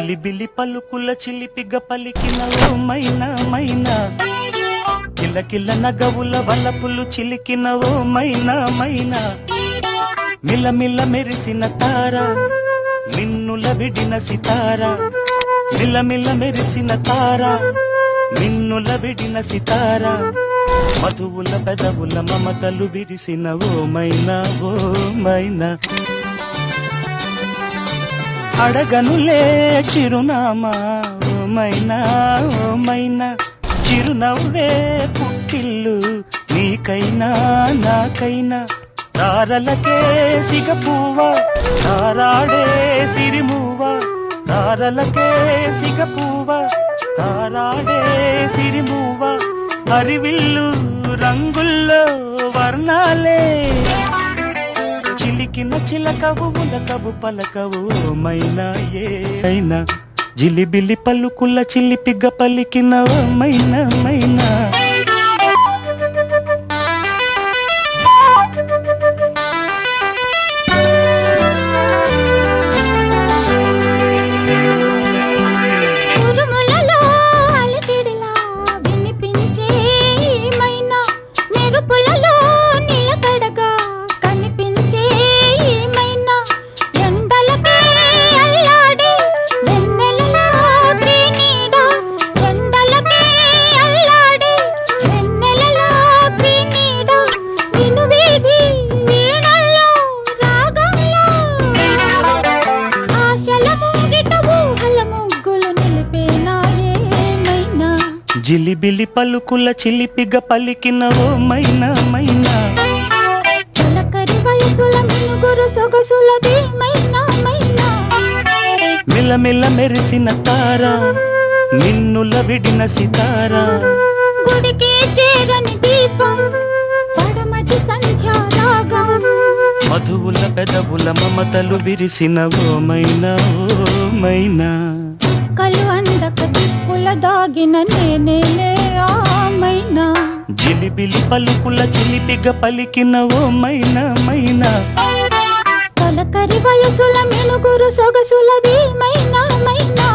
జిలిబిలి పలుకుల చిలిపిగ పలికిన ఓ మైనా మైనా, కిలకిల నగవుల వలపులు చిలికిన ఓ మైనా మైనా, మిలమిల మెరిసిన తార మిన్నుల విడిన సితార, మిలమిల మెరిసిన తార మిన్నుల విడిన సితార, మధువుల పెదవుల మమతలు విరిసిన ఓ మైనా ఓ మైనా. అడగనులే చిరునామా ఓ మైనా ఓ మైనా, చిరునవ్వే పుట్టిల్లు నీకైనా నాకైనా, తారలకే సిగపువ్వ తారాడే సిరిమువ్వ, తారలకే సిగపువ్వ తారాడే సిరిమువ్వ, హరివిల్లు రంగుల్లో వర్ణాలే, చిలికిన చిలకవు ఉలకవు పలకవు మైనా ఏమైనా, జిలిబిలి పలుకుల చిలిపిగ పలికిన ఓ మైనా మైనా. జిలిబిలి పలుకుల చిలిపిగ పలికిన ఓ మైనా మైనా, చిలకరి వయసుల మినుగురు సొగసులది మైనా మైనా, మిలమిల మెరిసిన తార మిన్నుల విడిన సితార, గుడికి చేరని దీపం పడమటి సంధ్యారాగం, మధువుల పెదవుల మమతలు విరిసిన ఓ మైనా ఓ మైనా, కలు అందక దిక్కుల దాగిన నేనేలే ఆ మైనా, జిలిబిలి పలుకుల చిలిపిగ పలికిన ఓ మైనా మైనా, తొలకరి వయసుల మినుగురు సొగసులది మైనా మైనా.